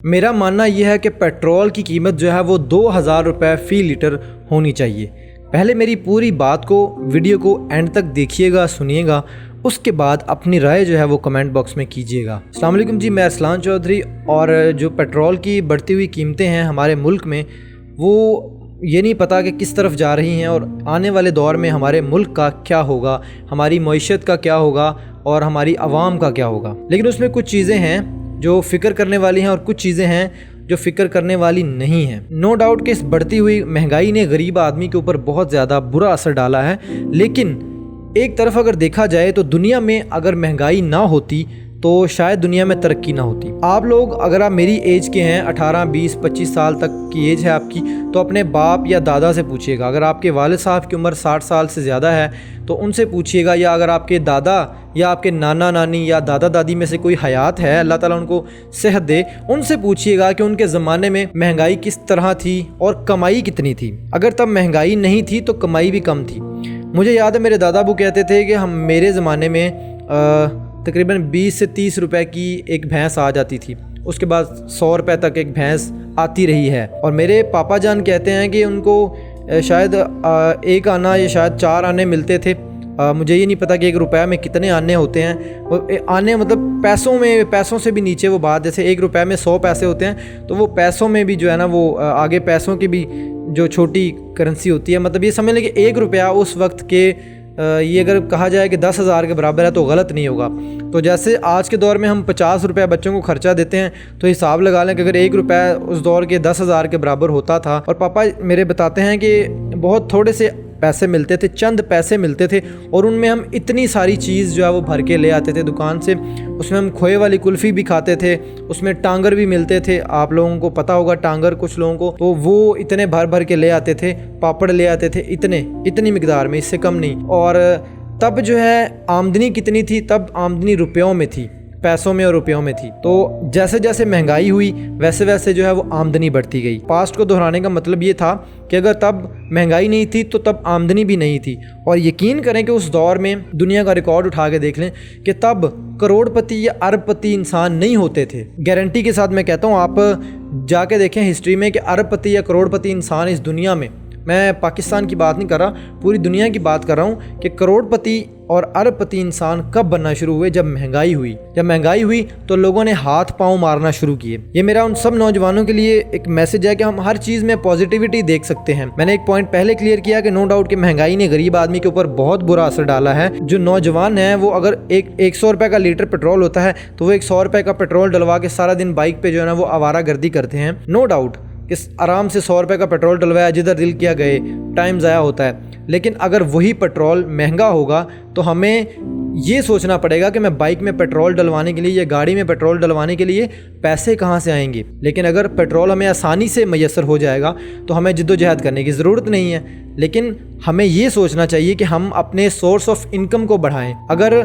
मेरा मानना यह है कि पेट्रोल की कीमत जो है वो 2000 रुपये फ़ी लीटर होनी चाहिए। पहले मेरी पूरी बात को वीडियो को एंड तक देखिएगा, सुनिएगा, उसके बाद अपनी राय जो है वो कमेंट बॉक्स में कीजिएगा। अस्सलाम वालेकुम जी, मैं अरसलान चौधरी। और जो पेट्रोल की बढ़ती हुई कीमतें हैं हमारे मुल्क में, वो ये नहीं पता कि किस तरफ जा रही हैं और आने वाले दौर में हमारे मुल्क का क्या होगा, हमारी मईशत का क्या होगा और हमारी आवाम का क्या होगा। लेकिन उसमें कुछ चीज़ें हैं जो फ़िक्र करने वाली हैं और कुछ चीज़ें हैं जो फ़िक्र करने वाली नहीं हैं। नो डाउट कि इस बढ़ती हुई महंगाई ने गरीब आदमी के ऊपर बहुत ज़्यादा बुरा असर डाला है। लेकिन एक तरफ अगर देखा जाए तो दुनिया में अगर महंगाई ना होती तो शायद दुनिया में तरक्की ना होती। आप लोग, अगर आप मेरी एज के हैं, 18, 20, 25 साल तक की एज है आपकी, तो अपने बाप या दादा से पूछिएगा। अगर आपके वालिद साहब की उम्र 60 साल से ज़्यादा है तो उनसे पूछिएगा, या अगर आपके दादा या आपके नाना नानी या दादा दादी में से कोई हयात है, अल्लाह ताला उनको सेहत दे, उनसे पूछिएगा कि उनके ज़माने में महंगाई किस तरह थी और कमाई कितनी थी। अगर तब महंगाई नहीं थी तो कमाई भी कम थी। मुझे याद है मेरे दादा अबू कहते थे कि मेरे ज़माने में तकरीबन 20 से 30 रुपए की एक भैंस आ जाती थी, उसके बाद 100 रुपए तक एक भैंस आती रही है। और मेरे पापा जान कहते हैं कि उनको शायद एक आना या शायद 4 आने मिलते थे। मुझे ये नहीं पता कि 1 रुपये में कितने आने होते हैं। आने मतलब पैसों से भी नीचे वो बात, जैसे 1 रुपये में 100 पैसे होते हैं, तो वो पैसों में भी जो है ना, वो आगे पैसों की भी जो छोटी करेंसी होती है। मतलब ये समझ लें कि 1 रुपया उस वक्त के ये अगर कहा जाए कि 10,000 के बराबर है तो गलत नहीं होगा। तो जैसे आज के दौर में हम 50 रुपये बच्चों को खर्चा देते हैं, तो हिसाब लगा लें कि अगर 1 रुपया उस दौर के 10,000 के बराबर होता था। और पापा मेरे बताते हैं कि बहुत थोड़े से पैसे मिलते थे, चंद पैसे मिलते थे, और उनमें हम इतनी सारी चीज़ जो है वो भर के ले आते थे दुकान से। उसमें हम खोए वाली कुल्फ़ी भी खाते थे, उसमें टांगर भी मिलते थे। आप लोगों को पता होगा टांगर, कुछ लोगों को, तो वो इतने भर भर के ले आते थे। पापड़ ले आते थे इतनी मिकदार में, इससे कम नहीं। और तब जो है आमदनी कितनी थी, तब आमदनी रुपयों में थी, पैसों में और रुपयों में थी। तो जैसे जैसे महंगाई हुई वैसे वैसे जो है वो आमदनी बढ़ती गई। पास्ट को दोहराने का मतलब ये था कि अगर तब महंगाई नहीं थी तो तब आमदनी भी नहीं थी। और यकीन करें कि उस दौर में दुनिया का रिकॉर्ड उठा के देख लें कि तब करोड़पति या अरबपति इंसान नहीं होते थे। गारंटी के साथ मैं कहता हूँ, आप जाके देखें हिस्ट्री में कि अरबपति या करोड़पति इंसान इस दुनिया में, मैं पाकिस्तान की बात नहीं कर रहा, पूरी दुनिया की बात कर रहा हूँ, कि करोड़पति और अरबपति इंसान कब बनना शुरू हुए? जब महंगाई हुई। जब महंगाई हुई तो लोगों ने हाथ पांव मारना शुरू किए। ये मेरा उन सब नौजवानों के लिए एक मैसेज है कि हम हर चीज़ में पॉजिटिविटी देख सकते हैं। मैंने एक पॉइंट पहले क्लियर किया कि नो डाउट कि महंगाई ने गरीब आदमी के ऊपर बहुत बुरा असर डाला है। जो नौजवान है वो अगर 100 रुपये का लीटर पेट्रोल होता है तो वो 100 रुपये का पेट्रोल डलवा के सारा दिन बाइक पे जो है ना वो आवारागर्दी करते हैं। नो डाउट इस आराम से 100 रुपये का पेट्रोल डलवाया, जिधर दिल किया गए, टाइम ज़ाया होता है। लेकिन अगर वही पेट्रोल महंगा होगा तो हमें ये सोचना पड़ेगा कि मैं बाइक में पेट्रोल डलवाने के लिए या गाड़ी में पेट्रोल डलवाने के लिए पैसे कहाँ से आएंगे। लेकिन अगर पेट्रोल हमें आसानी से मैसर हो जाएगा तो हमें जिद्दोजहद करने की ज़रूरत नहीं है। लेकिन हमें ये सोचना चाहिए कि हम अपने सोर्स ऑफ इनकम को बढ़ाएं। अगर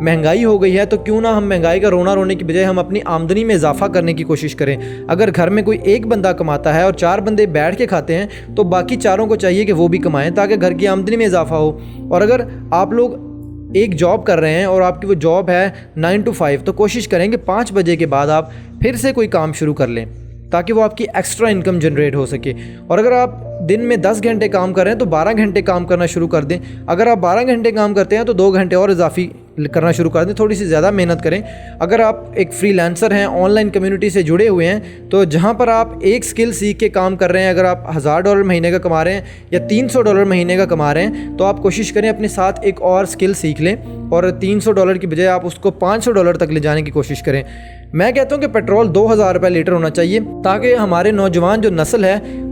महंगाई हो गई है तो क्यों ना हम महंगाई का रोना रोने की बजाय हम अपनी आमदनी में इजाफा करने की कोशिश करें। अगर घर में कोई एक बंदा कमाता है और 4 बंदे बैठ के खाते हैं तो बाकी 4 को चाहिए कि वो भी कमाएं ताकि घर की आमदनी में इजाफा हो। और अगर आप लोग एक जॉब कर रहे हैं और आपकी वो जॉब है 9 to 5, तो कोशिश करें कि 5 बजे के बाद आप फिर से कोई काम शुरू कर लें ताकि वो आपकी एक्स्ट्रा इनकम जनरेट हो सके। और अगर आप दिन में 10 घंटे काम कर रहे हैं तो 12 घंटे काम करना शुरू कर दें। अगर आप 12 घंटे काम करते हैं तो 2 घंटे और इजाफी करना शुरू कर दें, थोड़ी सी ज़्यादा मेहनत करें। अगर आप एक फ्रीलांसर हैं, ऑनलाइन कम्युनिटी से जुड़े हुए हैं, तो जहाँ पर आप एक स्किल सीख के काम कर रहे हैं, अगर आप $1000 महीने का कमा रहे हैं या $300 महीने का कमा रहे हैं, तो आप कोशिश करें अपने साथ एक और स्किल सीख लें और $300 की बजाय आप उसको $500 तक ले जाने की कोशिश करें। मैं कहता हूँ कि पेट्रोल 2000 रुपये लीटर होना चाहिए ताकि हमारे नौजवान जो नस्ल है,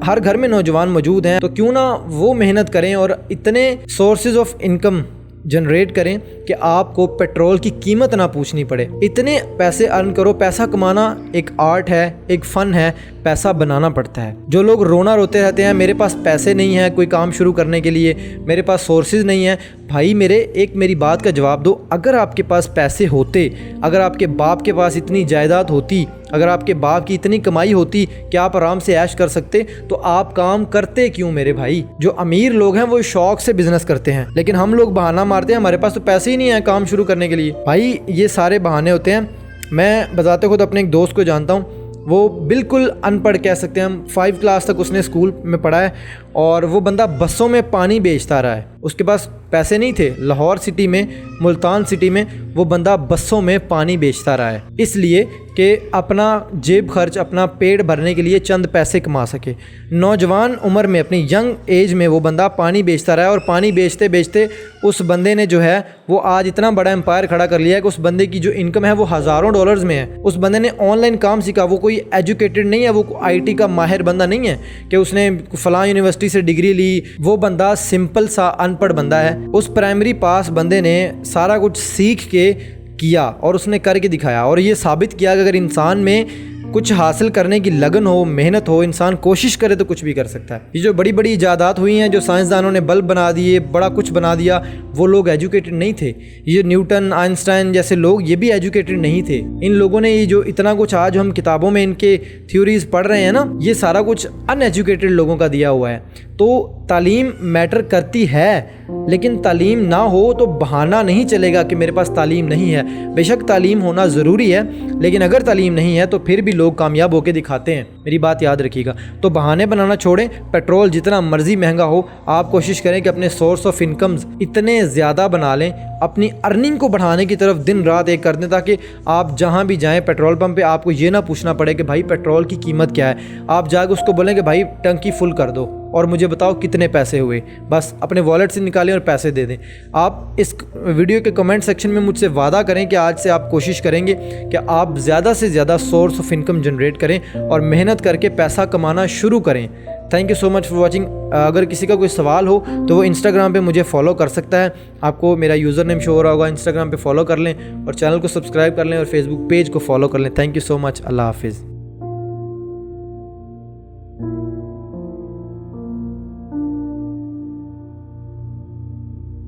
हर घर में नौजवान मौजूद हैं, तो क्यों ना वो मेहनत करें और इतने सोर्सेज ऑफ इनकम जनरेट करें कि आपको पेट्रोल की कीमत ना पूछनी पड़े। इतने पैसे अर्न करो। पैसा कमाना एक आर्ट है, एक फ़न है, पैसा बनाना पड़ता है। जो लोग रोना रोते रहते हैं मेरे पास पैसे नहीं है कोई काम शुरू करने के लिए, मेरे पास सोर्सेज नहीं है, भाई मेरी बात का जवाब दो। अगर आपके पास पैसे होते, अगर आपके बाप के पास इतनी जायदाद होती, अगर आपके बाप की इतनी कमाई होती कि आप आराम से ऐश कर सकते, तो आप काम करते क्यों मेरे भाई? जो अमीर लोग हैं वो शौक से बिजनेस करते हैं, लेकिन हम लोग बहाना मारते हैं हमारे पास तो पैसे ही नहीं है काम शुरू करने के लिए। भाई ये सारे बहाने होते हैं। मैं बताते खुद अपने एक दोस्त को जानता हूँ, वो बिल्कुल अनपढ़ कह सकते हैं हम, 5 क्लास तक उसने स्कूल में पढ़ा है और वो बंदा बसों में पानी बेचता रहा है। उसके पास पैसे नहीं थे, लाहौर सिटी में, मुल्तान सिटी में वो बंदा बसों में पानी बेचता रहा है, इसलिए कि अपना जेब खर्च, अपना पेट भरने के लिए चंद पैसे कमा सके। नौजवान उम्र में, अपनी यंग एज में वो बंदा पानी बेचता रहा है और पानी बेचते बेचते उस बंदे ने जो है वो आज इतना बड़ा एम्पायर खड़ा कर लिया है कि उस बंदे की जो इनकम है वो हज़ारों डॉलर्स में है। उस बंदे ने ऑनलाइन काम सीखा, वो कोई एजुकेटेड नहीं है, वो IT का माहिर बंदा नहीं है कि उसने फ़लाँ यूनिवर्सिटी से डिग्री ली। वो बंदा सिंपल सा अनपढ़ बंदा है। उस प्राइमरी पास बंदे ने सारा कुछ सीख के किया और उसने करके दिखाया और ये साबित किया कि अगर इंसान में कुछ हासिल करने की लगन हो, मेहनत हो, इंसान कोशिश करे तो कुछ भी कर सकता है। ये जो बड़ी बड़ी इजादात हुई हैं, जो साइंसदानों ने बल्ब बना दिए, बड़ा कुछ बना दिया, वो लोग एजुकेटेड नहीं थे। ये न्यूटन, आइंस्टाइन जैसे लोग, ये भी एजुकेटेड नहीं थे। इन लोगों ने ये जो इतना कुछ आज हम किताबों में इनके थ्योरीज पढ़ रहे हैं ना, ये सारा कुछ अनएजुकेटेड लोगों का दिया हुआ है। तो तालीम मैटर करती है, लेकिन तालीम ना हो तो बहाना नहीं चलेगा कि मेरे पास तालीम नहीं है। बेशक तालीम होना ज़रूरी है, लेकिन अगर तालीम नहीं है तो फिर भी लोग कामयाब होकर दिखाते हैं। मेरी बात याद रखिएगा। तो बहाने बनाना छोड़ें। पेट्रोल जितना मर्जी महंगा हो, आप कोशिश करें कि अपने सोर्स ऑफ इनकम्स इतने ज़्यादा बना लें, अपनी अर्निंग को बढ़ाने की तरफ दिन रात एक कर दें, ताकि आप जहाँ भी जाएँ पेट्रोल पंप पे आपको ये ना पूछना पड़े कि भाई पेट्रोल की कीमत क्या है। आप जाकर उसको बोलें कि भाई टंकी फुल कर दो और मुझे बताओ कितने पैसे हुए। बस अपने वॉलेट से निकालें और पैसे दे दें। आप इस वीडियो के कमेंट सेक्शन में मुझसे वादा करें कि आज से आप कोशिश करेंगे कि आप ज़्यादा से ज़्यादा सोर्स ऑफ इनकम जनरेट करें और मेहनत करके पैसा कमाना शुरू करें। Thank you so much for watching. अगर किसी का कोई सवाल हो तो वो इंस्टाग्राम पे मुझे फॉलो कर सकता है। आपको मेरा यूज़र नेम शो हो रहा होगा, इंस्टाग्राम पे फॉलो कर लें और चैनल को सब्सक्राइब कर लें और फेसबुक पेज को फॉलो कर लें। Thank you so much. अल्लाह हाफिज़।